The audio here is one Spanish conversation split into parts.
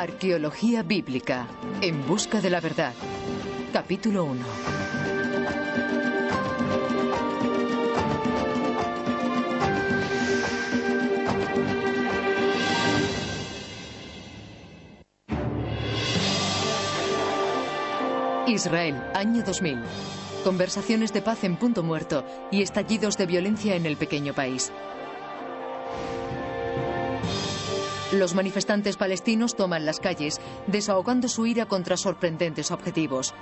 Arqueología bíblica. En busca de la verdad. Capítulo 1. Israel, año 2000. Conversaciones de paz en punto muerto y estallidos de violencia en el pequeño país. Los manifestantes palestinos toman las calles, desahogando su ira contra sorprendentes objetivos: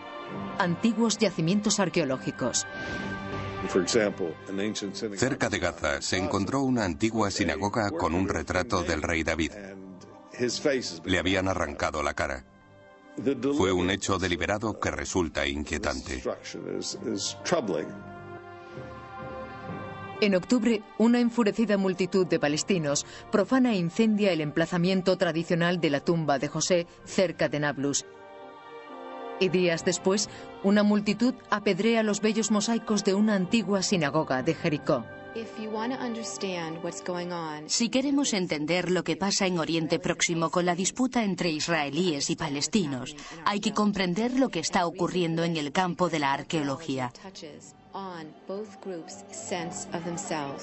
antiguos yacimientos arqueológicos. Cerca de Gaza se encontró una antigua sinagoga con un retrato del rey David. Le habían arrancado la cara. Fue un hecho deliberado que resulta inquietante. En octubre, una enfurecida multitud de palestinos profana e incendia el emplazamiento tradicional de la tumba de José cerca de Nablus. Y días después, una multitud apedrea los bellos mosaicos de una antigua sinagoga de Jericó. Si queremos entender lo que pasa en Oriente Próximo con la disputa entre israelíes y palestinos, hay que comprender lo que está ocurriendo en el campo de la arqueología.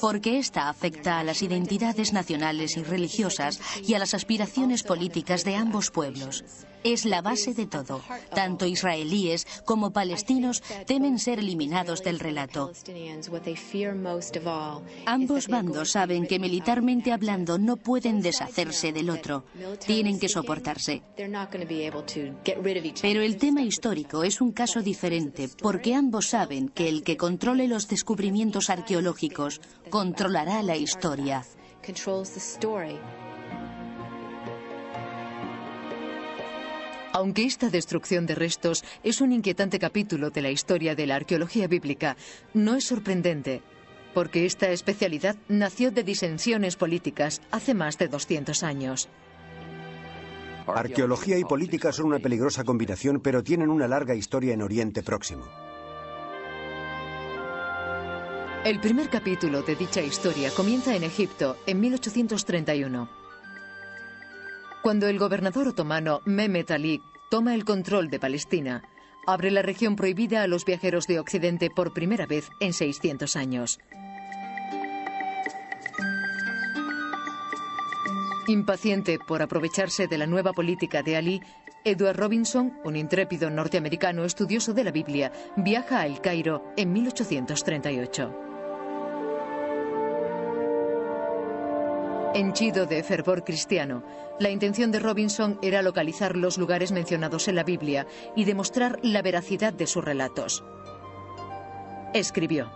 Porque esta afecta a las identidades nacionales y religiosas y a las aspiraciones políticas de ambos pueblos. Es la base de todo. Tanto israelíes como palestinos temen ser eliminados del relato. Ambos bandos saben que militarmente hablando no pueden deshacerse del otro. Tienen que soportarse. Pero el tema histórico es un caso diferente, porque ambos saben que el que controle los descubrimientos arqueológicos controlará la historia. Aunque esta destrucción de restos es un inquietante capítulo de la historia de la arqueología bíblica, no es sorprendente, porque esta especialidad nació de disensiones políticas hace más de 200 años. Arqueología y política son una peligrosa combinación, pero tienen una larga historia en Oriente Próximo. El primer capítulo de dicha historia comienza en Egipto, en 1831. Cuando el gobernador otomano Mehmet Ali toma el control de Palestina, abre la región prohibida a los viajeros de Occidente por primera vez en 600 años. Impaciente por aprovecharse de la nueva política de Ali, Edward Robinson, un intrépido norteamericano estudioso de la Biblia, viaja a El Cairo en 1838. Henchido de fervor cristiano, la intención de Robinson era localizar los lugares mencionados en la Biblia y demostrar la veracidad de sus relatos. Escribió: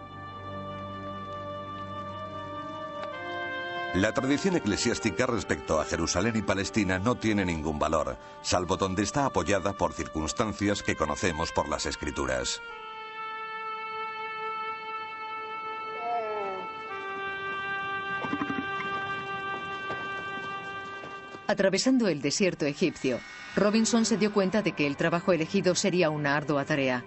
La tradición eclesiástica respecto a Jerusalén y Palestina no tiene ningún valor, salvo donde está apoyada por circunstancias que conocemos por las Escrituras. Atravesando el desierto egipcio, Robinson se dio cuenta de que el trabajo elegido sería una ardua tarea.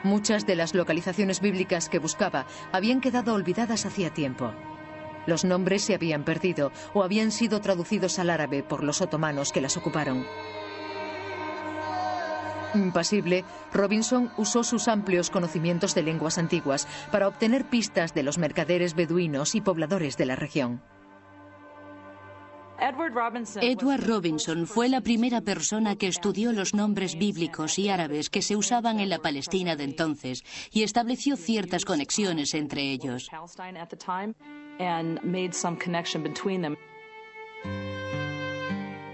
Muchas de las localizaciones bíblicas que buscaba habían quedado olvidadas hacía tiempo. Los nombres se habían perdido o habían sido traducidos al árabe por los otomanos que las ocuparon. Impasible, Robinson usó sus amplios conocimientos de lenguas antiguas para obtener pistas de los mercaderes beduinos y pobladores de la región. Edward Robinson fue la primera persona que estudió los nombres bíblicos y árabes que se usaban en la Palestina de entonces y estableció ciertas conexiones entre ellos.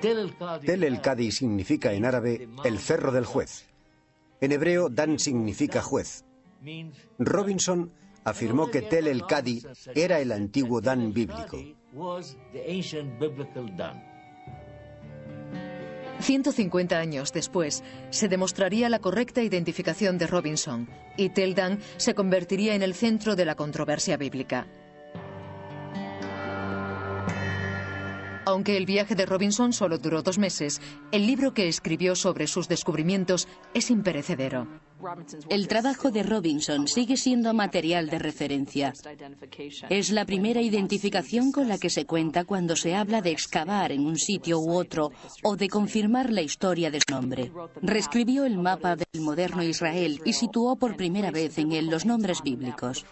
Tel el-Kadi significa en árabe el cerro del juez. En hebreo, Dan significa juez. Robinson afirmó que Tel el-Kadi era el antiguo Dan bíblico. 150 años después, se demostraría la correcta identificación de Robinson y Tel Dan se convertiría en el centro de la controversia bíblica. Aunque el viaje de Robinson solo duró 2 meses, el libro que escribió sobre sus descubrimientos es imperecedero. El trabajo de Robinson sigue siendo material de referencia. Es la primera identificación con la que se cuenta cuando se habla de excavar en un sitio u otro o de confirmar la historia de su nombre. Reescribió el mapa del moderno Israel y situó por primera vez en él los nombres bíblicos.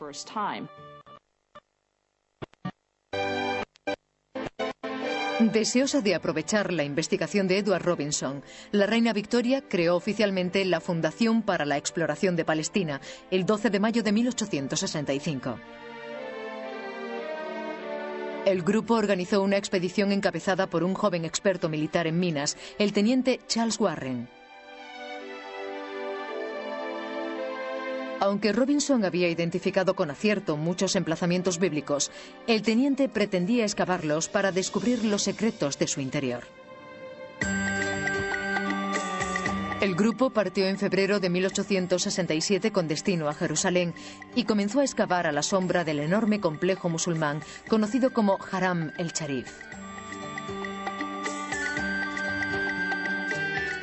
Deseosa de aprovechar la investigación de Edward Robinson, la reina Victoria creó oficialmente la Fundación para la Exploración de Palestina el 12 de mayo de 1865. El grupo organizó una expedición encabezada por un joven experto militar en minas, el teniente Charles Warren. Aunque Robinson había identificado con acierto muchos emplazamientos bíblicos, el teniente pretendía excavarlos para descubrir los secretos de su interior. El grupo partió en febrero de 1867 con destino a Jerusalén y comenzó a excavar a la sombra del enorme complejo musulmán conocido como Haram el-Sharif.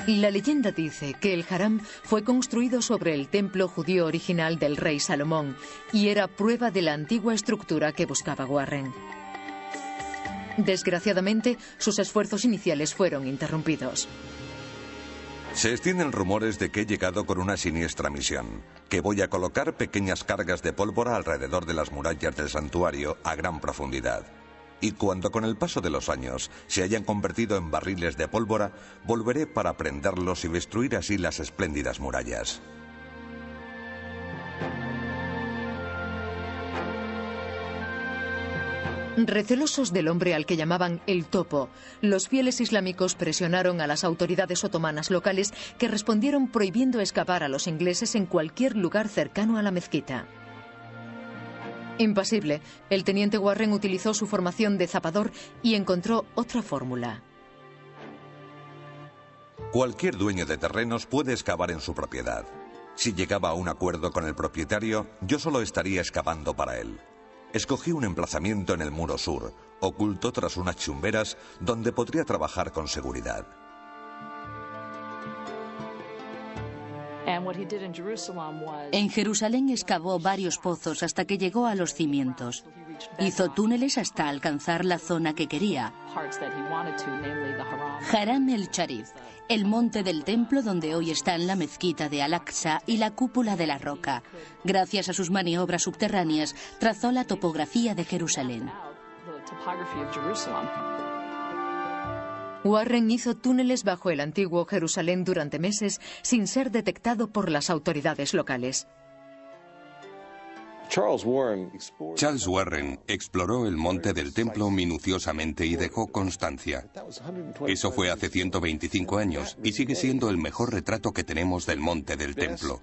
La leyenda dice que el Haram fue construido sobre el templo judío original del rey Salomón y era prueba de la antigua estructura que buscaba Warren. Desgraciadamente, sus esfuerzos iniciales fueron interrumpidos. Se extienden rumores de que he llegado con una siniestra misión, que voy a colocar pequeñas cargas de pólvora alrededor de las murallas del santuario a gran profundidad. Y cuando con el paso de los años se hayan convertido en barriles de pólvora, volveré para prenderlos y destruir así las espléndidas murallas. Recelosos del hombre al que llamaban el Topo, los fieles islámicos presionaron a las autoridades otomanas locales que respondieron prohibiendo excavar a los ingleses en cualquier lugar cercano a la mezquita. Impasible, el teniente Warren utilizó su formación de zapador y encontró otra fórmula. Cualquier dueño de terrenos puede excavar en su propiedad. Si llegaba a un acuerdo con el propietario, yo solo estaría excavando para él. Escogí un emplazamiento en el muro sur, oculto tras unas chumberas, donde podría trabajar con seguridad. En Jerusalén excavó varios pozos hasta que llegó a los cimientos. Hizo túneles hasta alcanzar la zona que quería, Haram el-Sharif, el monte del templo donde hoy están la mezquita de Al-Aqsa y la cúpula de la roca. Gracias a sus maniobras subterráneas, trazó la topografía de Jerusalén. Warren hizo túneles bajo el antiguo Jerusalén durante meses sin ser detectado por las autoridades locales. Charles Warren exploró el monte del templo minuciosamente y dejó constancia. Eso fue hace 125 años y sigue siendo el mejor retrato que tenemos del monte del templo.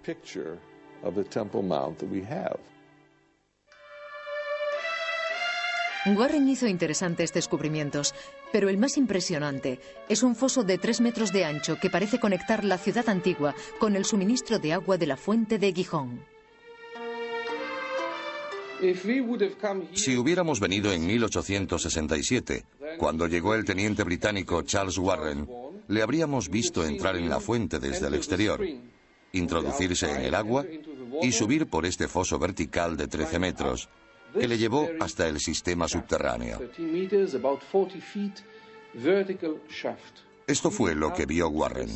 Warren hizo interesantes descubrimientos, pero el más impresionante es un foso de 3 metros de ancho que parece conectar la ciudad antigua con el suministro de agua de la fuente de Gijón. Si hubiéramos venido en 1867, cuando llegó el teniente británico Charles Warren, le habríamos visto entrar en la fuente desde el exterior, introducirse en el agua y subir por este foso vertical de 13 metros, que le llevó hasta el sistema subterráneo. Esto fue lo que vio Warren.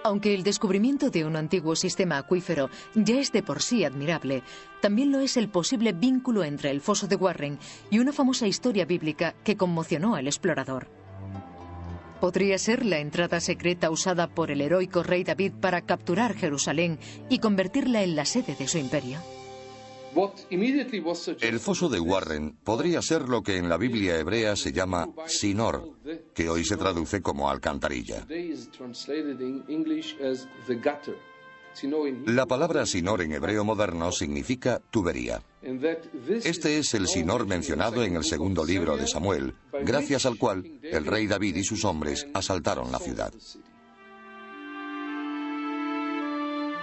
Aunque el descubrimiento de un antiguo sistema acuífero ya es de por sí admirable, también lo es el posible vínculo entre el foso de Warren y una famosa historia bíblica que conmocionó al explorador. ¿Podría ser la entrada secreta usada por el heroico rey David para capturar Jerusalén y convertirla en la sede de su imperio? El foso de Warren podría ser lo que en la Biblia hebrea se llama Sinor, que hoy se traduce como alcantarilla. La palabra Sinor en hebreo moderno significa tubería. Este es el Sinor mencionado en el segundo libro de Samuel, gracias al cual el rey David y sus hombres asaltaron la ciudad.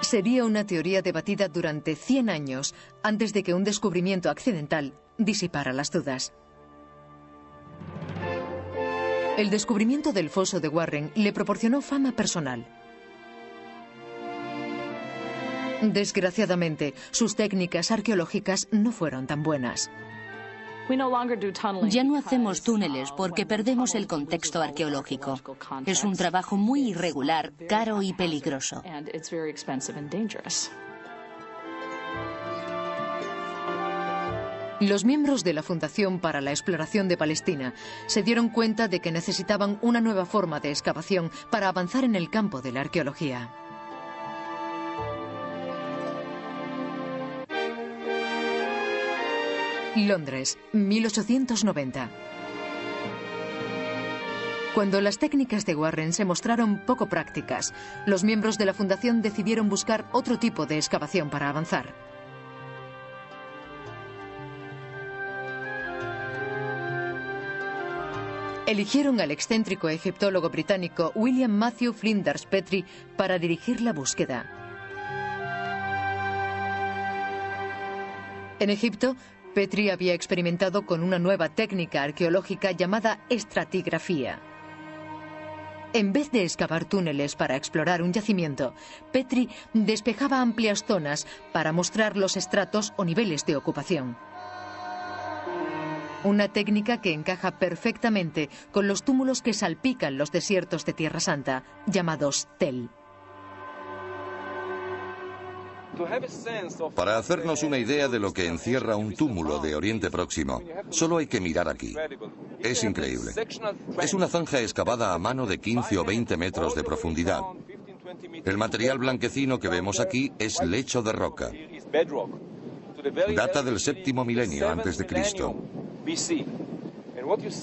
Sería una teoría debatida durante 100 años antes de que un descubrimiento accidental disipara las dudas. El descubrimiento del foso de Warren le proporcionó fama personal. Desgraciadamente, sus técnicas arqueológicas no fueron tan buenas. Ya no hacemos túneles porque perdemos el contexto arqueológico. Es un trabajo muy irregular, caro y peligroso. Los miembros de la Fundación para la Exploración de Palestina se dieron cuenta de que necesitaban una nueva forma de excavación para avanzar en el campo de la arqueología. Londres, 1890. Cuando las técnicas de Warren se mostraron poco prácticas, los miembros de la Fundación decidieron buscar otro tipo de excavación para avanzar. Eligieron al excéntrico egiptólogo británico William Matthew Flinders Petrie para dirigir la búsqueda. En Egipto, Petrie había experimentado con una nueva técnica arqueológica llamada estratigrafía. En vez de excavar túneles para explorar un yacimiento, Petrie despejaba amplias zonas para mostrar los estratos o niveles de ocupación. Una técnica que encaja perfectamente con los túmulos que salpican los desiertos de Tierra Santa, llamados tel. Para hacernos una idea de lo que encierra un túmulo de Oriente Próximo, solo hay que mirar aquí. Es increíble. Es una zanja excavada a mano de 15 o 20 metros de profundidad. El material blanquecino que vemos aquí es lecho de roca. Data del séptimo milenio antes de Cristo.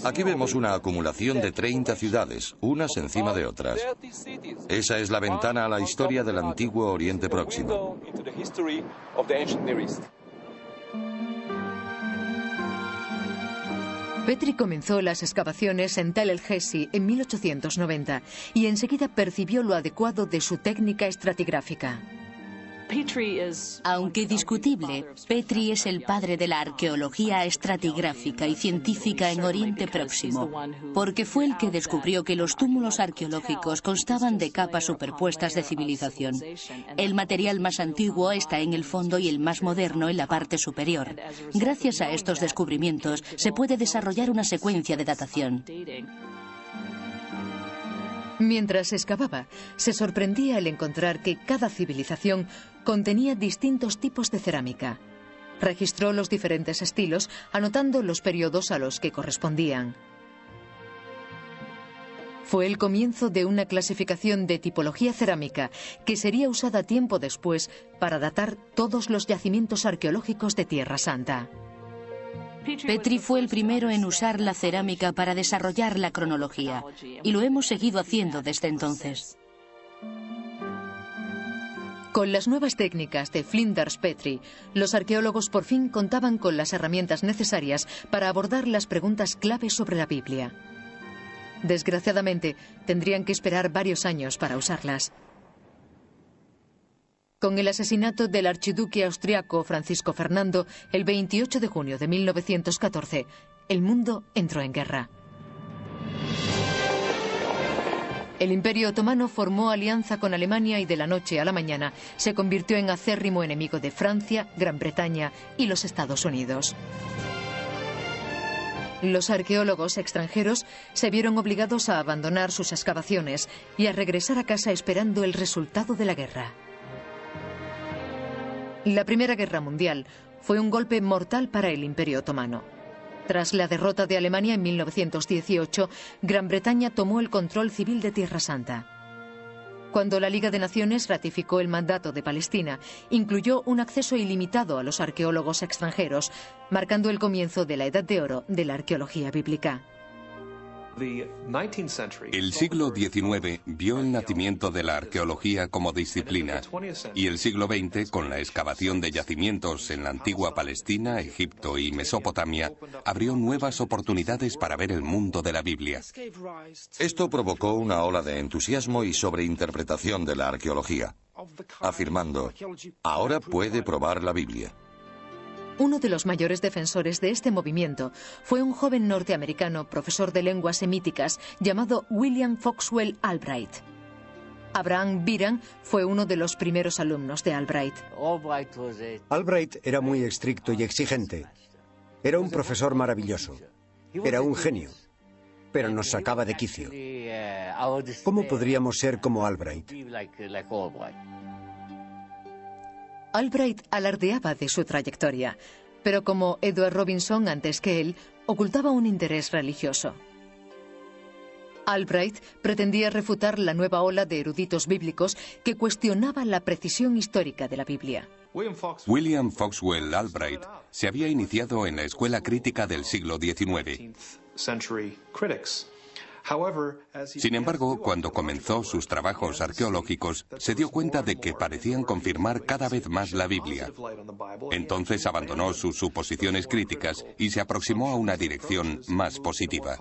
Aquí vemos una acumulación de 30 ciudades, unas encima de otras. Esa es la ventana a la historia del antiguo Oriente Próximo. Petrie comenzó las excavaciones en Tel el-Hesi en 1890 y enseguida percibió lo adecuado de su técnica estratigráfica. Aunque discutible, Petrie es el padre de la arqueología estratigráfica y científica en Oriente Próximo, porque fue el que descubrió que los túmulos arqueológicos constaban de capas superpuestas de civilización. El material más antiguo está en el fondo y el más moderno en la parte superior. Gracias a estos descubrimientos se puede desarrollar una secuencia de datación. Mientras excavaba, se sorprendía al encontrar que cada civilización contenía distintos tipos de cerámica. Registró los diferentes estilos, anotando los periodos a los que correspondían. Fue el comienzo de una clasificación de tipología cerámica que sería usada tiempo después para datar todos los yacimientos arqueológicos de Tierra Santa. Petrie fue el primero en usar la cerámica para desarrollar la cronología, y lo hemos seguido haciendo desde entonces. Con las nuevas técnicas de Flinders Petrie, los arqueólogos por fin contaban con las herramientas necesarias para abordar las preguntas clave sobre la Biblia. Desgraciadamente, tendrían que esperar varios años para usarlas. Con el asesinato del archiduque austriaco Francisco Fernando el 28 de junio de 1914, el mundo entró en guerra. El Imperio Otomano formó alianza con Alemania y de la noche a la mañana se convirtió en acérrimo enemigo de Francia, Gran Bretaña y los Estados Unidos. Los arqueólogos extranjeros se vieron obligados a abandonar sus excavaciones y a regresar a casa esperando el resultado de la guerra. La Primera Guerra Mundial fue un golpe mortal para el Imperio Otomano. Tras la derrota de Alemania en 1918, Gran Bretaña tomó el control civil de Tierra Santa. Cuando la Liga de Naciones ratificó el mandato de Palestina, incluyó un acceso ilimitado a los arqueólogos extranjeros, marcando el comienzo de la Edad de Oro de la arqueología bíblica. El siglo XIX vio el nacimiento de la arqueología como disciplina y el siglo XX, con la excavación de yacimientos en la antigua Palestina, Egipto y Mesopotamia, abrió nuevas oportunidades para ver el mundo de la Biblia. Esto provocó una ola de entusiasmo y sobreinterpretación de la arqueología, afirmando, ahora puede probar la Biblia. Uno de los mayores defensores de este movimiento fue un joven norteamericano, profesor de lenguas semíticas, llamado William Foxwell Albright. Abraham Biran fue uno de los primeros alumnos de Albright. Albright era muy estricto y exigente. Era un profesor maravilloso. Era un genio, pero nos sacaba de quicio. ¿Cómo podríamos ser como Albright? Albright alardeaba de su trayectoria, pero como Edward Robinson antes que él, ocultaba un interés religioso. Albright pretendía refutar la nueva ola de eruditos bíblicos que cuestionaba la precisión histórica de la Biblia. William Foxwell Albright se había iniciado en la escuela crítica del siglo XIX. Sin embargo, cuando comenzó sus trabajos arqueológicos, se dio cuenta de que parecían confirmar cada vez más la Biblia. Entonces abandonó sus suposiciones críticas y se aproximó a una dirección más positiva.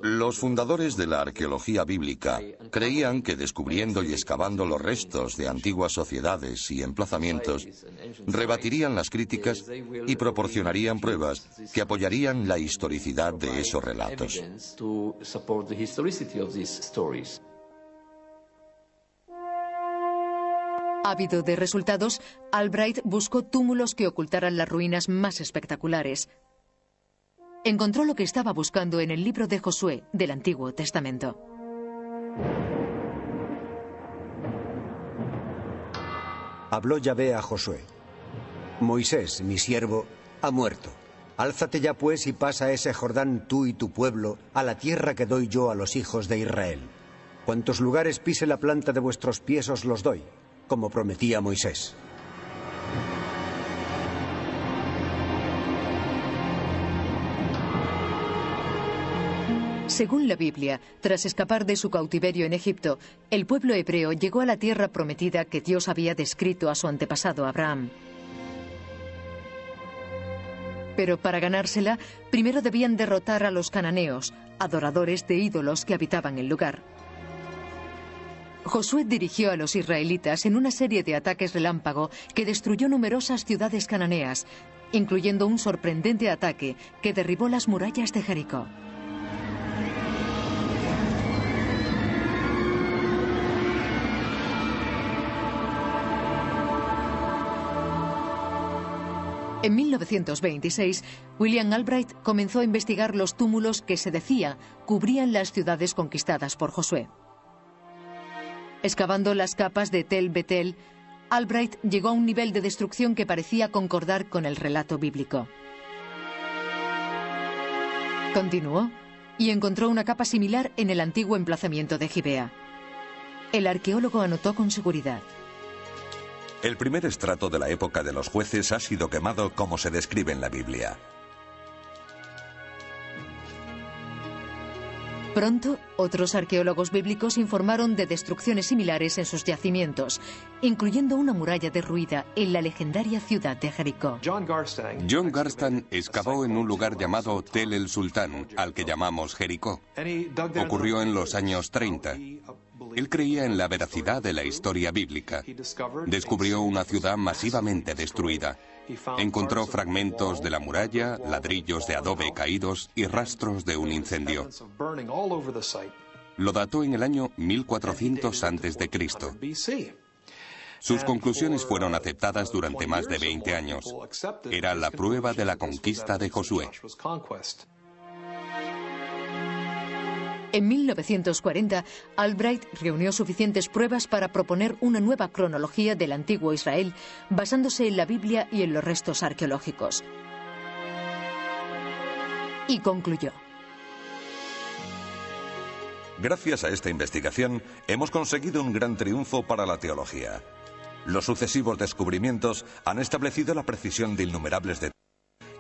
Los fundadores de la arqueología bíblica creían que descubriendo y excavando los restos de antiguas sociedades y emplazamientos, rebatirían las críticas y proporcionarían pruebas que apoyarían la historicidad de esos relatos. Ávido de resultados, Albright buscó túmulos que ocultaran las ruinas más espectaculares. Encontró lo que estaba buscando en el libro de Josué del Antiguo Testamento. Habló Yahvé a Josué: Moisés, mi siervo, ha muerto. Álzate ya pues y pasa ese Jordán tú y tu pueblo a la tierra que doy yo a los hijos de Israel. Cuantos lugares pise la planta de vuestros pies os los doy, como prometía Moisés. Según la Biblia, tras escapar de su cautiverio en Egipto, el pueblo hebreo llegó a la tierra prometida que Dios había descrito a su antepasado Abraham. Pero para ganársela, primero debían derrotar a los cananeos, adoradores de ídolos que habitaban el lugar. Josué dirigió a los israelitas en una serie de ataques relámpago que destruyó numerosas ciudades cananeas, incluyendo un sorprendente ataque que derribó las murallas de Jericó. En 1926, William Albright comenzó a investigar los túmulos que se decía cubrían las ciudades conquistadas por Josué. Excavando las capas de Tel Betel, Albright llegó a un nivel de destrucción que parecía concordar con el relato bíblico. Continuó y encontró una capa similar en el antiguo emplazamiento de Gibea. El arqueólogo anotó con seguridad: el primer estrato de la época de los jueces ha sido quemado como se describe en la Biblia. Pronto, otros arqueólogos bíblicos informaron de destrucciones similares en sus yacimientos, incluyendo una muralla derruida en la legendaria ciudad de Jericó. John Garstan excavó en un lugar llamado Tel el Sultán, al que llamamos Jericó. Ocurrió en los años 30. Él creía en la veracidad de la historia bíblica. Descubrió una ciudad masivamente destruida. Encontró fragmentos de la muralla, ladrillos de adobe caídos y rastros de un incendio. Lo dató en el año 1400 a.C. Sus conclusiones fueron aceptadas durante más de 20 años. Era la prueba de la conquista de Josué. En 1940, Albright reunió suficientes pruebas para proponer una nueva cronología del antiguo Israel, basándose en la Biblia y en los restos arqueológicos. Y concluyó: gracias a esta investigación, hemos conseguido un gran triunfo para la teología. Los sucesivos descubrimientos han establecido la precisión de innumerables detalles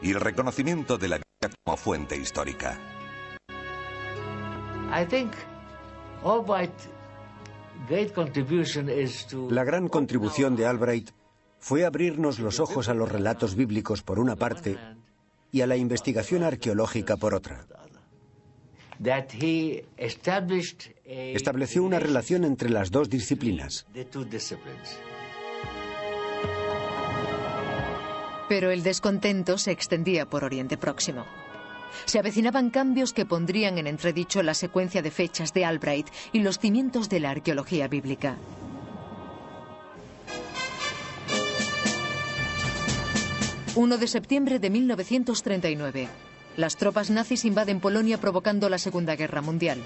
y el reconocimiento de la Biblia como fuente histórica. La gran contribución de Albright fue abrirnos los ojos a los relatos bíblicos por una parte y a la investigación arqueológica por otra. Estableció una relación entre las dos disciplinas. Pero el descontento se extendía por Oriente Próximo. Se avecinaban cambios que pondrían en entredicho la secuencia de fechas de Albright y los cimientos de la arqueología bíblica. ...1 de septiembre de 1939... las tropas nazis invaden Polonia provocando la Segunda Guerra Mundial.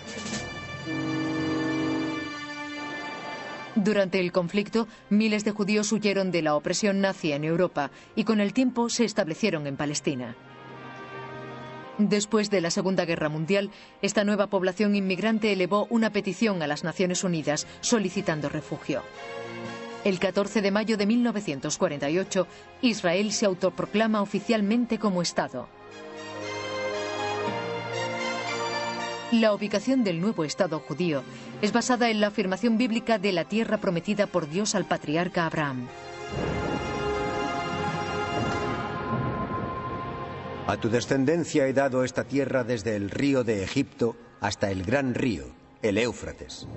Durante el conflicto, miles de judíos huyeron de la opresión nazi en Europa y con el tiempo se establecieron en Palestina. Después de la Segunda Guerra Mundial, esta nueva población inmigrante elevó una petición a las Naciones Unidas solicitando refugio. El 14 de mayo de 1948, Israel se autoproclama oficialmente como Estado. La ubicación del nuevo Estado judío es basada en la afirmación bíblica de la tierra prometida por Dios al patriarca Abraham. A tu descendencia he dado esta tierra desde el río de Egipto hasta el gran río, el Éufrates.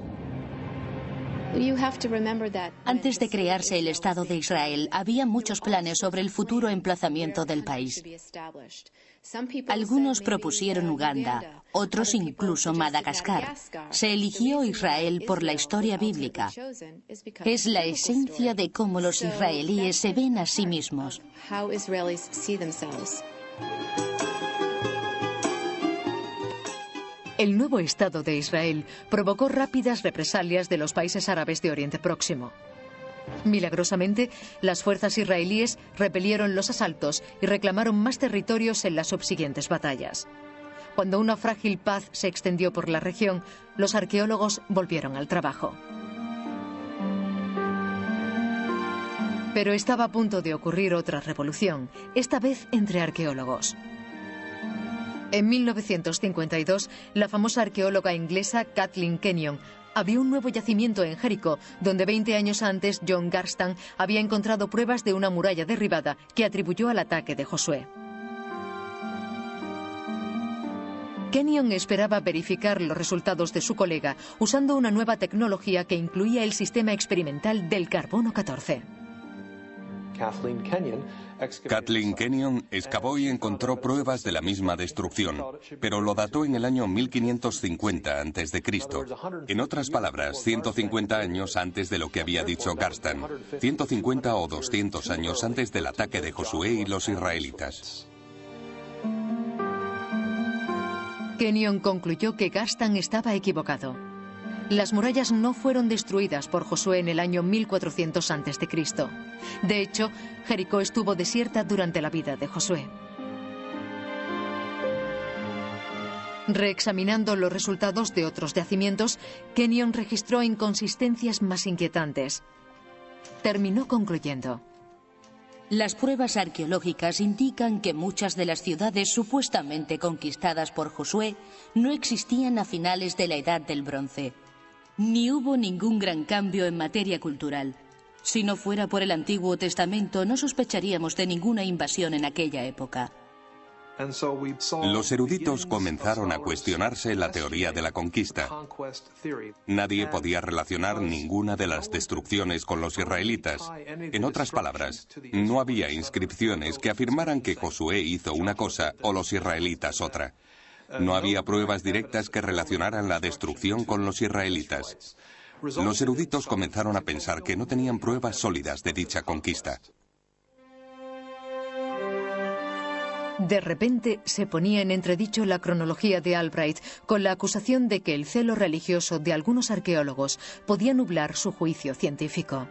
Antes de crearse el Estado de Israel, había muchos planes sobre el futuro emplazamiento del país. Algunos propusieron Uganda, otros incluso Madagascar. Se eligió Israel por la historia bíblica. Es la esencia de cómo los israelíes se ven a sí mismos. El nuevo Estado de Israel provocó rápidas represalias de los países árabes de Oriente Próximo. Milagrosamente, las fuerzas israelíes repelieron los asaltos y reclamaron más territorios en las subsiguientes batallas. Cuando una frágil paz se extendió por la región, los arqueólogos volvieron al trabajo. Pero estaba a punto de ocurrir otra revolución, esta vez entre arqueólogos. En 1952, la famosa arqueóloga inglesa Kathleen Kenyon abrió un nuevo yacimiento en Jericó, donde 20 años antes John Garstan había encontrado pruebas de una muralla derribada que atribuyó al ataque de Josué. Kenyon esperaba verificar los resultados de su colega usando una nueva tecnología que incluía el sistema experimental del carbono 14. Kathleen Kenyon excavó y encontró pruebas de la misma destrucción, pero lo dató en el año 1550 a.C. En otras palabras, 150 años antes de lo que había dicho Garstan, 150 o 200 años antes del ataque de Josué y los israelitas. Kenyon concluyó que Garstan estaba equivocado. Las murallas no fueron destruidas por Josué en el año 1400 a.C. De hecho, Jericó estuvo desierta durante la vida de Josué. Reexaminando los resultados de otros yacimientos, Kenyon registró inconsistencias más inquietantes. Terminó concluyendo: las pruebas arqueológicas indican que muchas de las ciudades supuestamente conquistadas por Josué no existían a finales de la Edad del Bronce. Ni hubo ningún gran cambio en materia cultural. Si no fuera por el Antiguo Testamento, no sospecharíamos de ninguna invasión en aquella época. Los eruditos comenzaron a cuestionarse la teoría de la conquista. Nadie podía relacionar ninguna de las destrucciones con los israelitas. En otras palabras, no había inscripciones que afirmaran que Josué hizo una cosa o los israelitas otra. No había pruebas directas que relacionaran la destrucción con los israelitas. Los eruditos comenzaron a pensar que no tenían pruebas sólidas de dicha conquista. De repente se ponía en entredicho la cronología de Albright con la acusación de que el celo religioso de algunos arqueólogos podía nublar su juicio científico.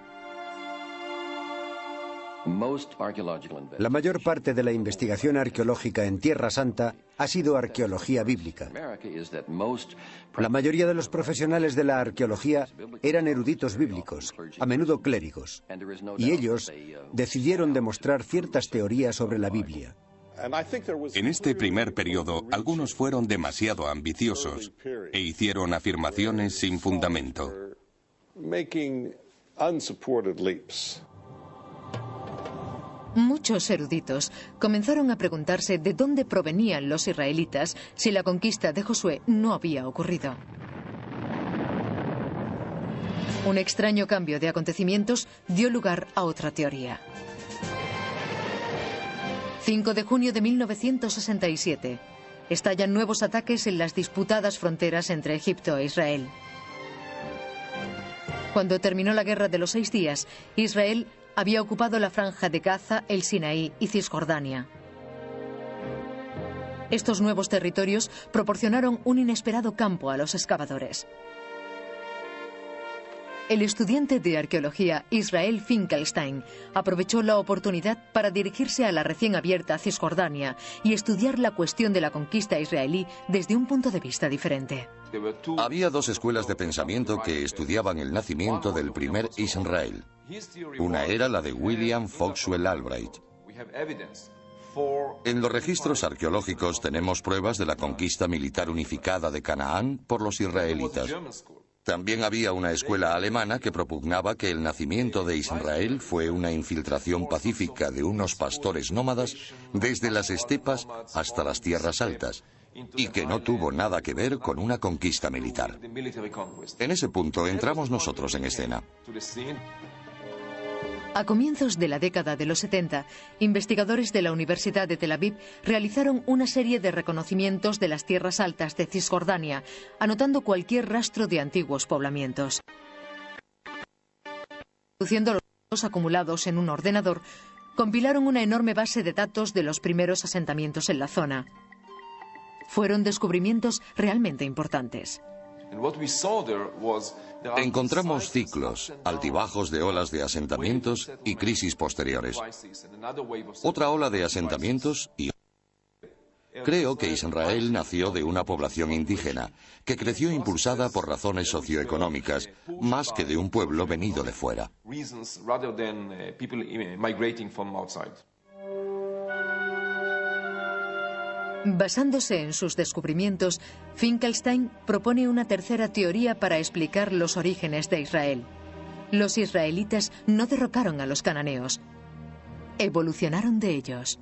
La mayor parte de la investigación arqueológica en Tierra Santa ha sido arqueología bíblica. La mayoría de los profesionales de la arqueología eran eruditos bíblicos, a menudo clérigos, y ellos decidieron demostrar ciertas teorías sobre la Biblia. En este primer periodo, algunos fueron demasiado ambiciosos e hicieron afirmaciones sin fundamento. Muchos eruditos comenzaron a preguntarse de dónde provenían los israelitas si la conquista de Josué no había ocurrido. Un extraño cambio de acontecimientos dio lugar a otra teoría. 5 de junio de 1967. Estallan nuevos ataques en las disputadas fronteras entre Egipto e Israel. Cuando terminó la Guerra de los 6 días, Israel había ocupado la Franja de Gaza, el Sinaí y Cisjordania. Estos nuevos territorios proporcionaron un inesperado campo a los excavadores. El estudiante de arqueología Israel Finkelstein aprovechó la oportunidad para dirigirse a la recién abierta Cisjordania y estudiar la cuestión de la conquista israelí desde un punto de vista diferente. Había dos escuelas de pensamiento que estudiaban el nacimiento del primer Israel. Una era la de William Foxwell Albright. En los registros arqueológicos tenemos pruebas de la conquista militar unificada de Canaán por los israelitas. También había una escuela alemana que propugnaba que el nacimiento de Israel fue una infiltración pacífica de unos pastores nómadas desde las estepas hasta las tierras altas, y que no tuvo nada que ver con una conquista militar. En ese punto entramos nosotros en escena. A comienzos de la década de los 70, investigadores de la Universidad de Tel Aviv realizaron una serie de reconocimientos de las tierras altas de Cisjordania, anotando cualquier rastro de antiguos poblamientos. Reduciendo los datos acumulados en un ordenador, compilaron una enorme base de datos de los primeros asentamientos en la zona. Fueron descubrimientos realmente importantes. Encontramos ciclos, altibajos de olas de asentamientos y crisis posteriores. Otra ola de asentamientos y... Creo que Israel nació de una población indígena, que creció impulsada por razones socioeconómicas, más que de un pueblo venido de fuera. Basándose en sus descubrimientos, Finkelstein propone una tercera teoría para explicar los orígenes de Israel. Los israelitas no derrocaron a los cananeos, evolucionaron de ellos.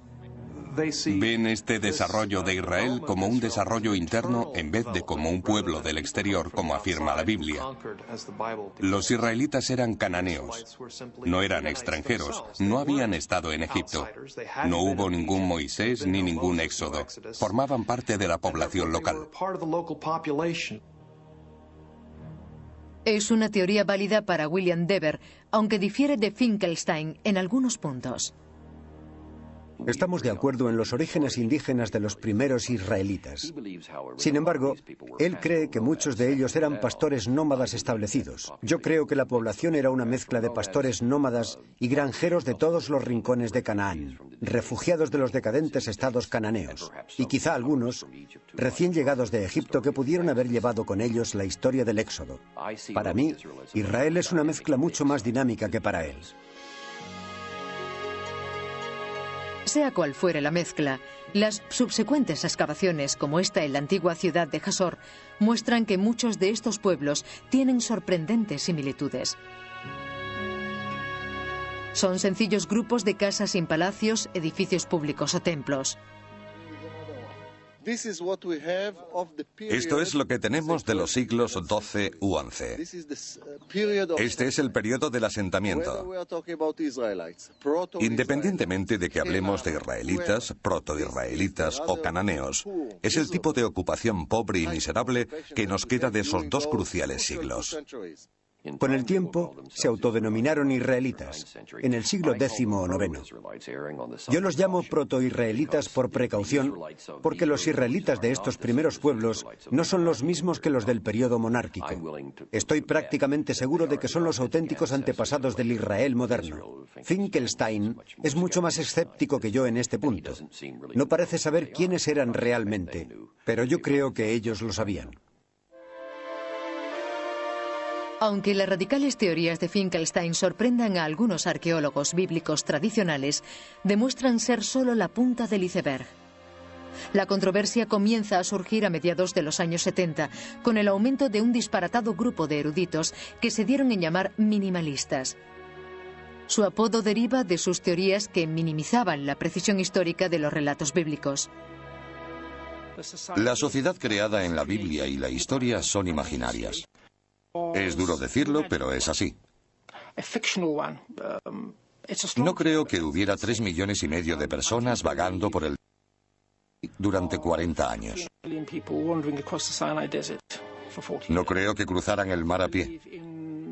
Ven este desarrollo de Israel como un desarrollo interno en vez de como un pueblo del exterior, como afirma la Biblia. Los israelitas eran cananeos, no eran extranjeros, no habían estado en Egipto. No hubo ningún Moisés ni ningún éxodo. Formaban parte de la población local. Es una teoría válida para William Dever, aunque difiere de Finkelstein en algunos puntos. Estamos de acuerdo en los orígenes indígenas de los primeros israelitas. Sin embargo, él cree que muchos de ellos eran pastores nómadas establecidos. Yo creo que la población era una mezcla de pastores nómadas y granjeros de todos los rincones de Canaán, refugiados de los decadentes estados cananeos, y quizá algunos recién llegados de Egipto que pudieron haber llevado con ellos la historia del Éxodo. Para mí, Israel es una mezcla mucho más dinámica que para él. Sea cual fuere la mezcla, las subsecuentes excavaciones, como esta en la antigua ciudad de Jasor, muestran que muchos de estos pueblos tienen sorprendentes similitudes. Son sencillos grupos de casas sin palacios, edificios públicos o templos. Esto es lo que tenemos de los siglos XII u XI. Este es el periodo del asentamiento. Independientemente de que hablemos de israelitas, proto-israelitas o cananeos, es el tipo de ocupación pobre y miserable que nos queda de esos dos cruciales siglos. Con el tiempo, se autodenominaron israelitas, en el siglo X o IX. Yo los llamo proto-israelitas por precaución, porque los israelitas de estos primeros pueblos no son los mismos que los del periodo monárquico. Estoy prácticamente seguro de que son los auténticos antepasados del Israel moderno. Finkelstein es mucho más escéptico que yo en este punto. No parece saber quiénes eran realmente, pero yo creo que ellos lo sabían. Aunque las radicales teorías de Finkelstein sorprendan a algunos arqueólogos bíblicos tradicionales, demuestran ser solo la punta del iceberg. La controversia comienza a surgir a mediados de los años 70, con el aumento de un disparatado grupo de eruditos que se dieron en llamar minimalistas. Su apodo deriva de sus teorías que minimizaban la precisión histórica de los relatos bíblicos. La sociedad creada en la Biblia y la historia son imaginarias. Es duro decirlo, pero es así. No creo que hubiera 3,5 millones de personas vagando por el durante 40 años. No creo que cruzaran el mar a pie.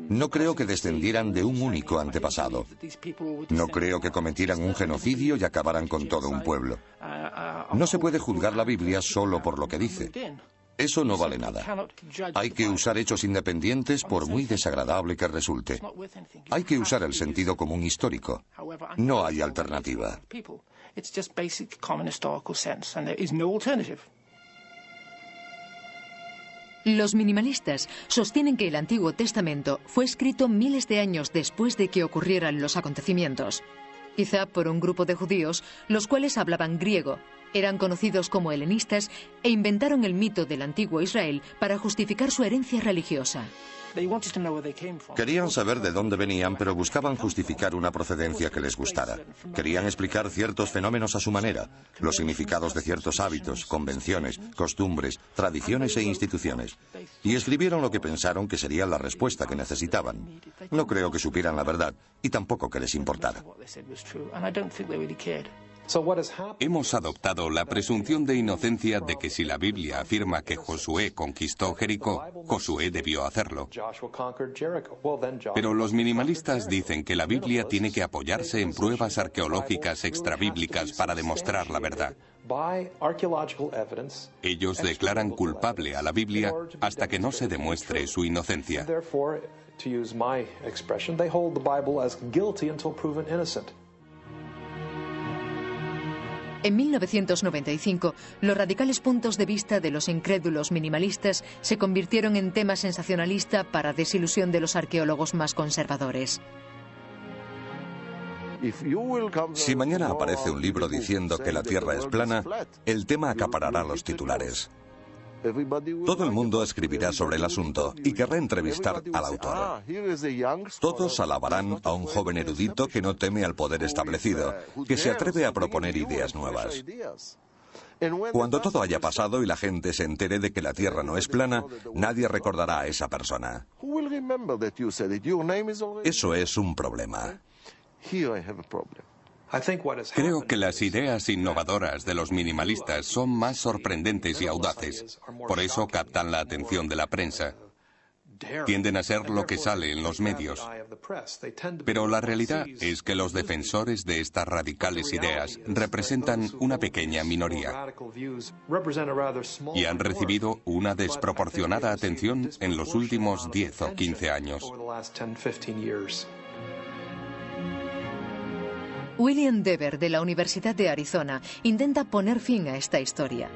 No creo que descendieran de un único antepasado. No creo que cometieran un genocidio y acabaran con todo un pueblo. No se puede juzgar la Biblia solo por lo que dice. Eso no vale nada. Hay que usar hechos independientes por muy desagradable que resulte. Hay que usar el sentido común histórico. No hay alternativa. Los minimalistas sostienen que el Antiguo Testamento fue escrito miles de años después de que ocurrieran los acontecimientos. Quizá por un grupo de judíos, los cuales hablaban griego, eran conocidos como helenistas e inventaron el mito del antiguo Israel para justificar su herencia religiosa. Querían saber de dónde venían, pero buscaban justificar una procedencia que les gustara. Querían explicar ciertos fenómenos a su manera, los significados de ciertos hábitos, convenciones, costumbres, tradiciones e instituciones. Y escribieron lo que pensaron que sería la respuesta que necesitaban. No creo que supieran la verdad, y tampoco que les importara. Hemos adoptado la presunción de inocencia de que si la Biblia afirma que Josué conquistó Jericó, Josué debió hacerlo. Pero los minimalistas dicen que la Biblia tiene que apoyarse en pruebas arqueológicas extrabíblicas para demostrar la verdad. Ellos declaran culpable a la Biblia hasta que no se demuestre su inocencia. En 1995, los radicales puntos de vista de los incrédulos minimalistas se convirtieron en tema sensacionalista para desilusión de los arqueólogos más conservadores. Si mañana aparece un libro diciendo que la Tierra es plana, el tema acaparará los titulares. Todo el mundo escribirá sobre el asunto y querrá entrevistar al autor. Todos alabarán a un joven erudito que no teme al poder establecido, que se atreve a proponer ideas nuevas. Cuando todo haya pasado y la gente se entere de que la Tierra no es plana, nadie recordará a esa persona. Eso es un problema. Creo que las ideas innovadoras de los minimalistas son más sorprendentes y audaces. Por eso captan la atención de la prensa. Tienden a ser lo que sale en los medios. Pero la realidad es que los defensores de estas radicales ideas representan una pequeña minoría y han recibido una desproporcionada atención en los últimos 10 o 15 años. William Dever, de la Universidad de Arizona, intenta poner fin a esta historia.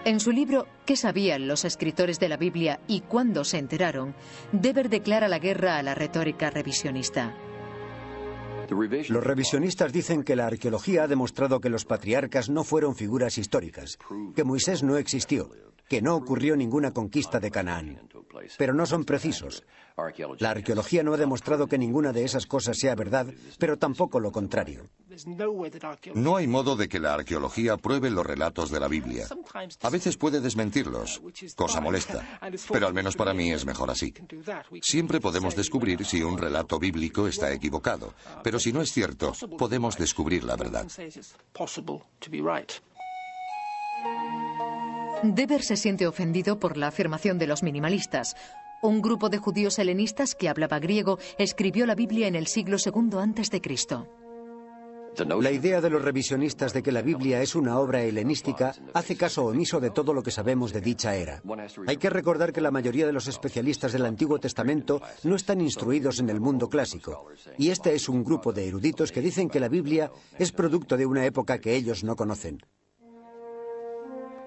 En su libro ¿Qué sabían los escritores de la Biblia y cuándo se enteraron?, Dever declara la guerra a la retórica revisionista. Los revisionistas dicen que la arqueología ha demostrado que los patriarcas no fueron figuras históricas, que Moisés no existió, que no ocurrió ninguna conquista de Canaán. Pero no son precisos. La arqueología no ha demostrado que ninguna de esas cosas sea verdad, pero tampoco lo contrario. No hay modo de que la arqueología pruebe los relatos de la Biblia. A veces puede desmentirlos, cosa molesta, pero al menos para mí es mejor así. Siempre podemos descubrir si un relato bíblico está equivocado, pero si no es cierto, podemos descubrir la verdad. Dever se siente ofendido por la afirmación de los minimalistas. Un grupo de judíos helenistas que hablaba griego escribió la Biblia en el siglo II a.C. La idea de los revisionistas de que la Biblia es una obra helenística hace caso omiso de todo lo que sabemos de dicha era. Hay que recordar que la mayoría de los especialistas del Antiguo Testamento no están instruidos en el mundo clásico, y este es un grupo de eruditos que dicen que la Biblia es producto de una época que ellos no conocen.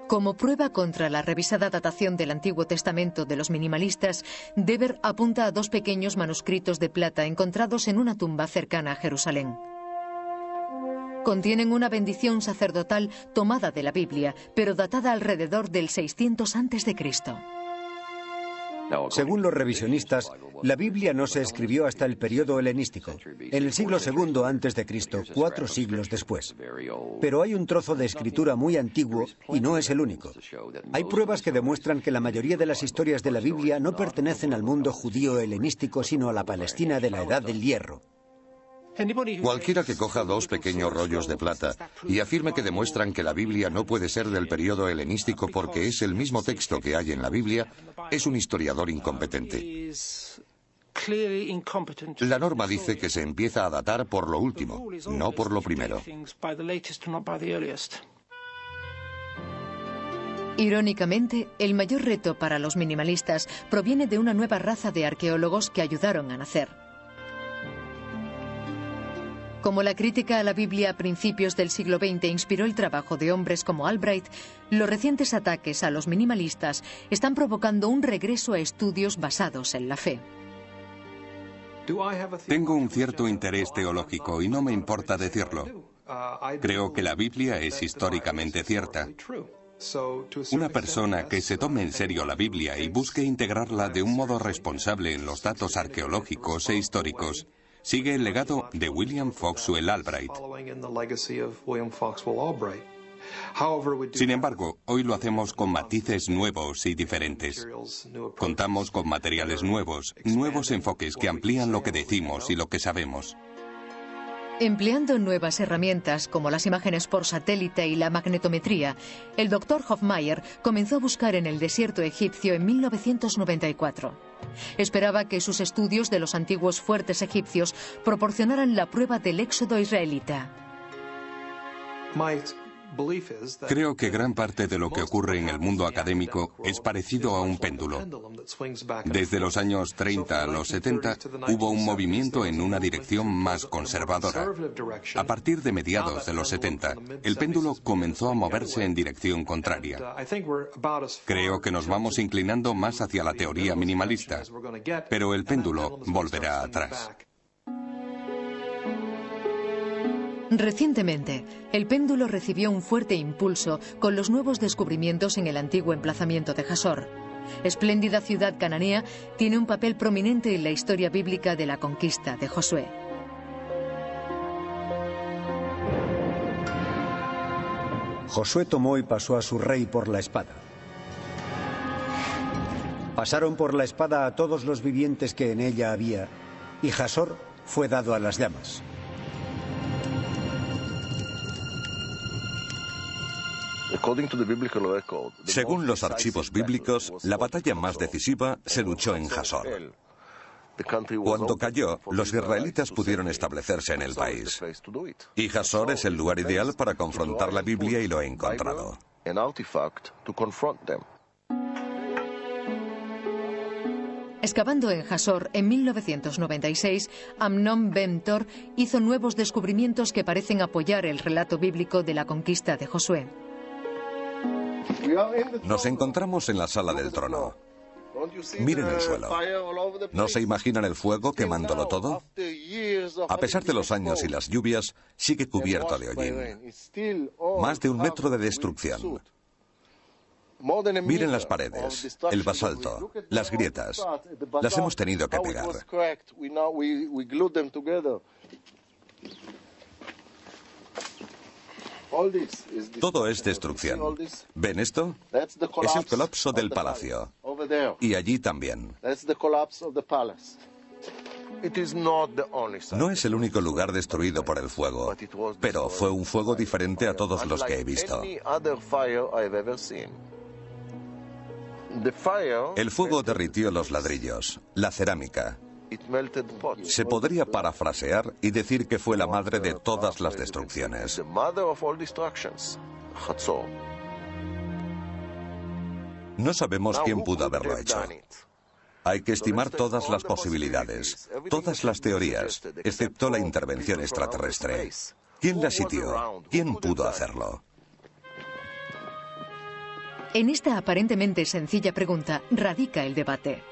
Como prueba contra la revisada datación del Antiguo Testamento de los minimalistas, Dever apunta a 2 pequeños manuscritos de plata encontrados en una tumba cercana a Jerusalén. Contienen una bendición sacerdotal tomada de la Biblia, pero datada alrededor del 600 a.C. Según los revisionistas, la Biblia no se escribió hasta el periodo helenístico, en el siglo II a.C., 4 siglos después. Pero hay un trozo de escritura muy antiguo y no es el único. Hay pruebas que demuestran que la mayoría de las historias de la Biblia no pertenecen al mundo judío helenístico, sino a la Palestina de la Edad del Hierro. Cualquiera que coja dos pequeños rollos de plata y afirme que demuestran que la Biblia no puede ser del periodo helenístico porque es el mismo texto que hay en la Biblia, es un historiador incompetente. La norma dice que se empieza a datar por lo último, no por lo primero. Irónicamente, el mayor reto para los minimalistas proviene de una nueva raza de arqueólogos que ayudaron a nacer. Como la crítica a la Biblia a principios del siglo XX inspiró el trabajo de hombres como Albright, los recientes ataques a los minimalistas están provocando un regreso a estudios basados en la fe. Tengo un cierto interés teológico y no me importa decirlo. Creo que la Biblia es históricamente cierta. Una persona que se tome en serio la Biblia y busque integrarla de un modo responsable en los datos arqueológicos e históricos, sigue el legado de William Foxwell Albright. Sin embargo, hoy lo hacemos con matices nuevos y diferentes. Contamos con materiales nuevos, nuevos enfoques que amplían lo que decimos y lo que sabemos. Empleando nuevas herramientas como las imágenes por satélite y la magnetometría, el Dr. Hofmeier comenzó a buscar en el desierto egipcio en 1994. Esperaba que sus estudios de los antiguos fuertes egipcios proporcionaran la prueba del éxodo israelita. Creo que gran parte de lo que ocurre en el mundo académico es parecido a un péndulo. Desde los años 30 a los 70 hubo un movimiento en una dirección más conservadora. A partir de mediados de los 70, el péndulo comenzó a moverse en dirección contraria. Creo que nos vamos inclinando más hacia la teoría minimalista, pero el péndulo volverá atrás. Recientemente, el péndulo recibió un fuerte impulso con los nuevos descubrimientos en el antiguo emplazamiento de Jasor. Espléndida ciudad cananea, tiene un papel prominente en la historia bíblica de la conquista de Josué. Josué tomó y pasó a su rey por la espada. Pasaron por la espada a todos los vivientes que en ella había, y Jasor fue dado a las llamas. Según los archivos bíblicos, la batalla más decisiva se luchó en Jasor. Cuando cayó, los israelitas pudieron establecerse en el país. Y Jasor es el lugar ideal para confrontar la Biblia y lo he encontrado. Excavando en Jasor en 1996, Amnon Ben-Tor hizo nuevos descubrimientos que parecen apoyar el relato bíblico de la conquista de Josué. Nos encontramos en la sala del trono. Miren el suelo. ¿No se imaginan el fuego quemándolo todo? A pesar de los años y las lluvias, sigue cubierto de hollín. Más de 1 metro de destrucción. Miren las paredes, el basalto, las grietas. Las hemos tenido que pegar. Todo es destrucción. ¿Ven esto? Es el colapso del palacio. Y allí también. No es el único lugar destruido por el fuego, pero fue un fuego diferente a todos los que he visto. El fuego derritió los ladrillos, la cerámica. Se podría parafrasear y decir que fue la madre de todas las destrucciones. No sabemos quién pudo haberlo hecho. Hay que estimar todas las posibilidades, todas las teorías, excepto la intervención extraterrestre. ¿Quién la sitió? ¿Quién pudo hacerlo? En esta aparentemente sencilla pregunta radica el debate.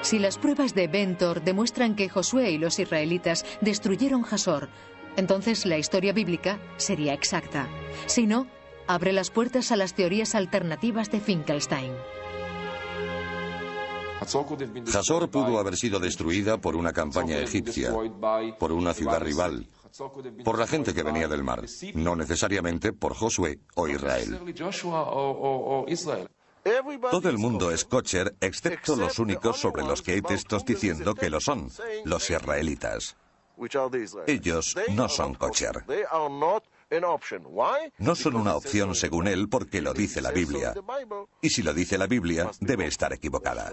Si las pruebas de Ben-Tor demuestran que Josué y los israelitas destruyeron Jasor, entonces la historia bíblica sería exacta. Si no, abre las puertas a las teorías alternativas de Finkelstein. Jasor pudo haber sido destruida por una campaña egipcia, por una ciudad rival, por la gente que venía del mar, no necesariamente por Josué o Israel. Todo el mundo es kosher, excepto los únicos sobre los que hay textos diciendo que lo son, los israelitas. Ellos no son kosher. No son una opción según él porque lo dice la Biblia. Y si lo dice la Biblia, debe estar equivocada.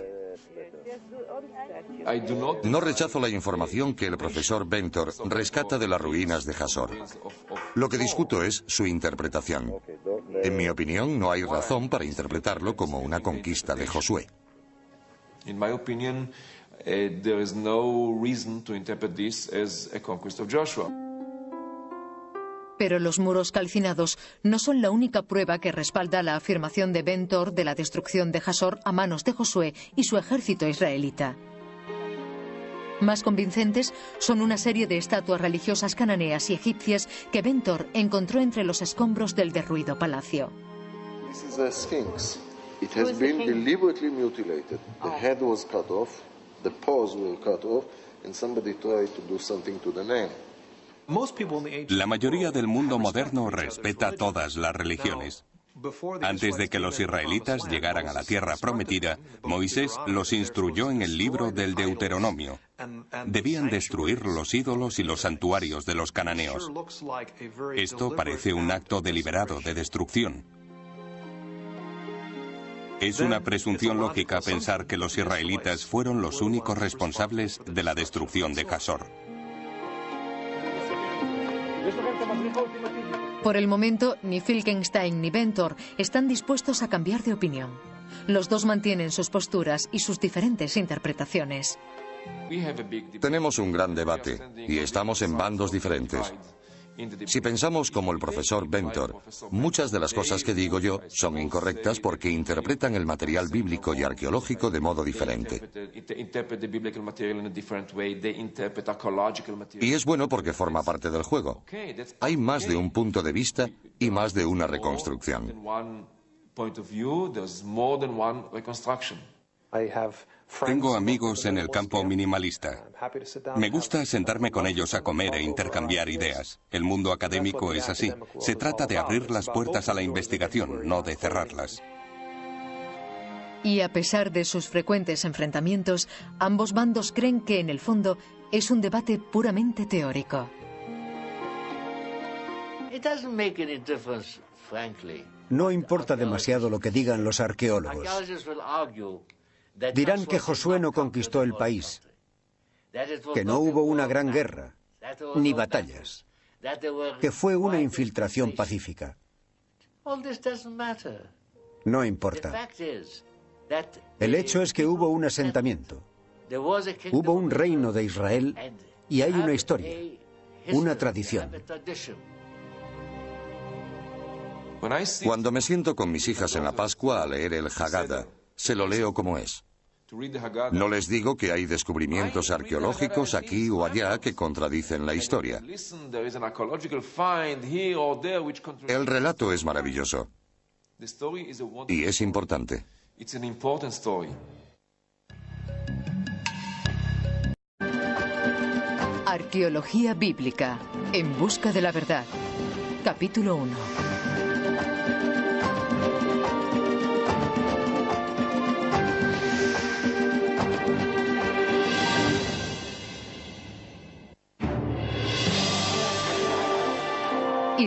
No rechazo la información que el profesor Bentor rescata de las ruinas de Jasor. Lo que discuto es su interpretación. En mi opinión, no hay razón para interpretarlo como una conquista de Josué. In my opinion, there is no reason to interpret this as a conquest of Joshua. Pero los muros calcinados no son la única prueba que respalda la afirmación de Bentor de la destrucción de Jasor a manos de Josué y su ejército israelita. Más convincentes son una serie de estatuas religiosas cananeas y egipcias que Bentor encontró entre los escombros del derruido palacio. This is a sphinx. It has been deliberately mutilated. The head was cut off, the paws were cut off, and somebody tried to do something to the name. La mayoría del mundo moderno respeta todas las religiones. Antes de que los israelitas llegaran a la tierra prometida, Moisés los instruyó en el libro del Deuteronomio. Debían destruir los ídolos y los santuarios de los cananeos. Esto parece un acto deliberado de destrucción. Es una presunción lógica pensar que los israelitas fueron los únicos responsables de la destrucción de Jasor. Por el momento, ni Finkelstein ni Bentor están dispuestos a cambiar de opinión. Los dos mantienen sus posturas y sus diferentes interpretaciones. Tenemos un gran debate y estamos en bandos diferentes. Si pensamos como el profesor Bentor, muchas de las cosas que digo yo son incorrectas porque interpretan el material bíblico y arqueológico de modo diferente. Y es bueno porque forma parte del juego. Hay más de un punto de vista y más de una reconstrucción. Tengo amigos en el campo minimalista. Me gusta sentarme con ellos a comer e intercambiar ideas. El mundo académico es así. Se trata de abrir las puertas a la investigación, no de cerrarlas. Y a pesar de sus frecuentes enfrentamientos, ambos bandos creen que en el fondo es un debate puramente teórico. No importa demasiado lo que digan los arqueólogos. Dirán que Josué no conquistó el país, que no hubo una gran guerra, ni batallas, que fue una infiltración pacífica. No importa. El hecho es que hubo un asentamiento, hubo un reino de Israel y hay una historia, una tradición. Cuando me siento con mis hijas en la Pascua a leer el Haggadah, se lo leo como es. No les digo que hay descubrimientos arqueológicos aquí o allá que contradicen la historia. El relato es maravilloso y es importante. Arqueología bíblica. En busca de la verdad. Capítulo 1.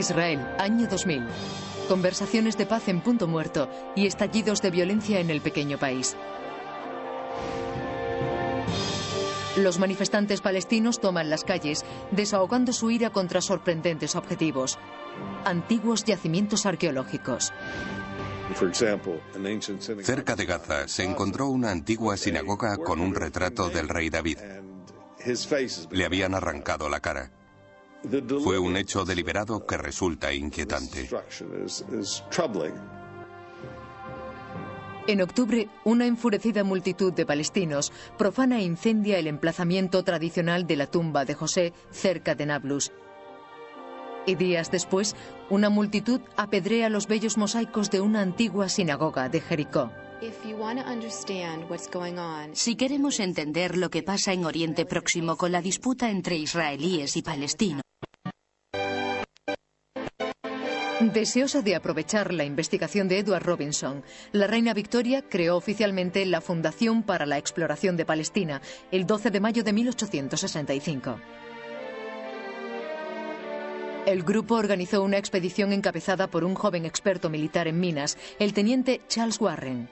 Israel, año 2000. Conversaciones de paz en punto muerto y estallidos de violencia en el pequeño país. Los manifestantes palestinos toman las calles, desahogando su ira contra sorprendentes objetivos. Antiguos yacimientos arqueológicos. Cerca de Gaza se encontró una antigua sinagoga con un retrato del rey David. Le habían arrancado la cara. Fue un hecho deliberado que resulta inquietante. En octubre, una enfurecida multitud de palestinos profana e incendia el emplazamiento tradicional de la tumba de José cerca de Nablus. Y días después, una multitud apedrea los bellos mosaicos de una antigua sinagoga de Jericó. Si queremos entender lo que pasa en Oriente Próximo con la disputa entre israelíes y palestinos, Deseosa de aprovechar la investigación de Edward Robinson, la reina Victoria creó oficialmente la Fundación para la Exploración de Palestina el 12 de mayo de 1865. El grupo organizó una expedición encabezada por un joven experto militar en minas, el teniente Charles Warren.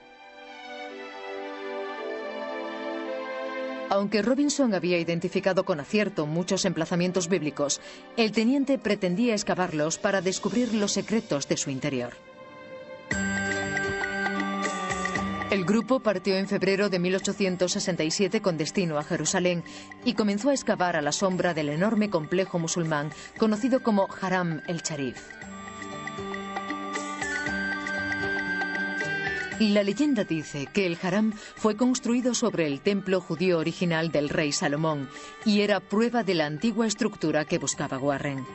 Aunque Robinson había identificado con acierto muchos emplazamientos bíblicos, el teniente pretendía excavarlos para descubrir los secretos de su interior. El grupo partió en febrero de 1867 con destino a Jerusalén y comenzó a excavar a la sombra del enorme complejo musulmán conocido como Haram el-Sharif. La leyenda dice que el Haram fue construido sobre el templo judío original del rey Salomón y era prueba de la antigua estructura que buscaba Warren.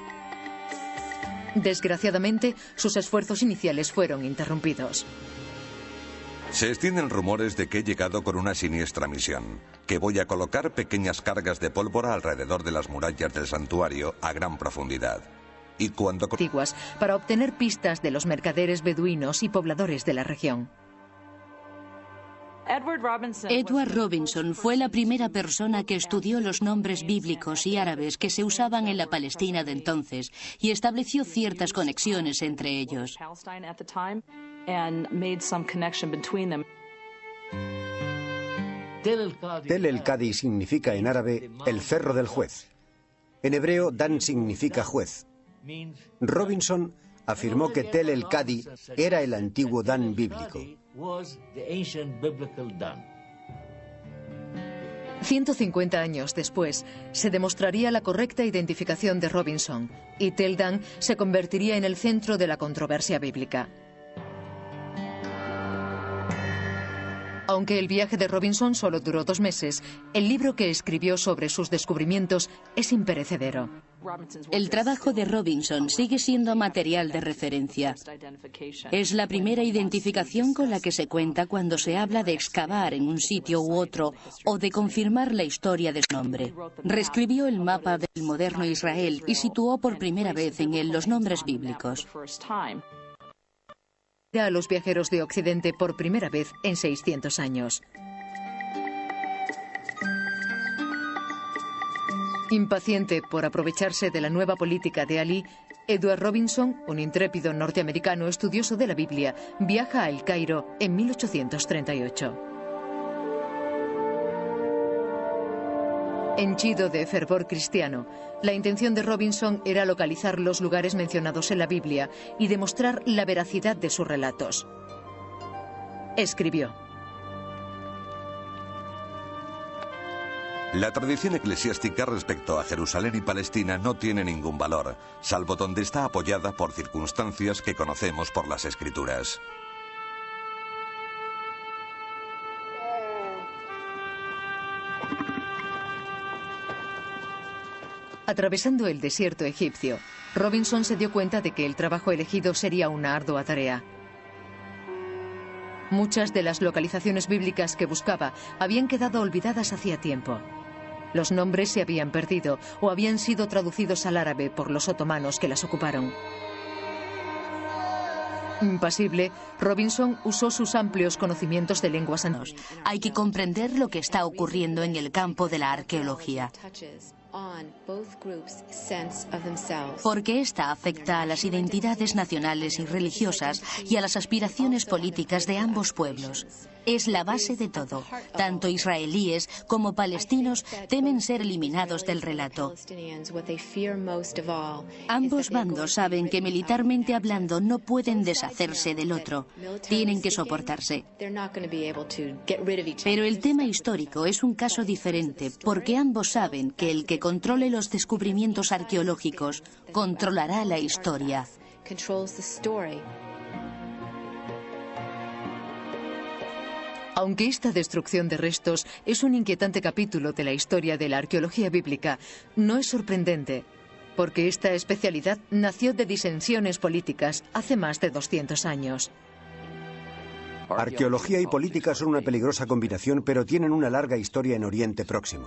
Desgraciadamente, sus esfuerzos iniciales fueron interrumpidos. Se extienden rumores de que he llegado con una siniestra misión, que voy a colocar pequeñas cargas de pólvora alrededor de las murallas del santuario a gran profundidad. Y cuando... antiguas para obtener pistas de los mercaderes beduinos y pobladores de la región. Edward Robinson fue la primera persona que estudió los nombres bíblicos y árabes que se usaban en la Palestina de entonces y estableció ciertas conexiones entre ellos. Tel el-Kadi significa en árabe el cerro del juez. En hebreo, Dan significa juez. Robinson afirmó que Tel el-Kadi era el antiguo Dan bíblico. 150 años después, se demostraría la correcta identificación de Robinson y Tel Dan se convertiría en el centro de la controversia bíblica. Aunque el viaje de Robinson solo duró 2 meses, el libro que escribió sobre sus descubrimientos es imperecedero. El trabajo de Robinson sigue siendo material de referencia. Es la primera identificación con la que se cuenta cuando se habla de excavar en un sitio u otro o de confirmar la historia de su nombre. Reescribió el mapa del moderno Israel y situó por primera vez en él los nombres bíblicos. A los viajeros de Occidente por primera vez en 600 años. Impaciente por aprovecharse de la nueva política de Ali, Edward Robinson, un intrépido norteamericano estudioso de la Biblia, viaja a El Cairo en 1838. Henchido de fervor cristiano, la intención de Robinson era localizar los lugares mencionados en la Biblia y demostrar la veracidad de sus relatos. Escribió: La tradición eclesiástica respecto a Jerusalén y Palestina no tiene ningún valor, salvo donde está apoyada por circunstancias que conocemos por las Escrituras. Atravesando el desierto egipcio, Robinson se dio cuenta de que el trabajo elegido sería una ardua tarea. Muchas de las localizaciones bíblicas que buscaba habían quedado olvidadas hacía tiempo. Los nombres se habían perdido o habían sido traducidos al árabe por los otomanos que las ocuparon. Impasible, Robinson usó sus amplios conocimientos de lenguas antiguas. Hay que comprender lo que está ocurriendo en el campo de la arqueología, porque esta afecta a las identidades nacionales y religiosas y a las aspiraciones políticas de ambos pueblos. Es la base de todo. Tanto israelíes como palestinos temen ser eliminados del relato. Ambos bandos saben que militarmente hablando no pueden deshacerse del otro. Tienen que soportarse. Pero el tema histórico es un caso diferente, porque ambos saben que el que controle los descubrimientos arqueológicos controlará la historia. Aunque esta destrucción de restos es un inquietante capítulo de la historia de la arqueología bíblica, no es sorprendente, porque esta especialidad nació de disensiones políticas hace más de 200 años. Arqueología y política son una peligrosa combinación, pero tienen una larga historia en Oriente Próximo.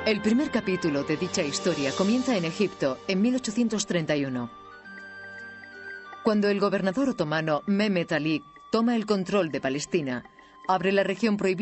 El primer capítulo de dicha historia comienza en Egipto, en 1831. Cuando el gobernador otomano Mehmet Ali toma el control de Palestina, abre la región prohibida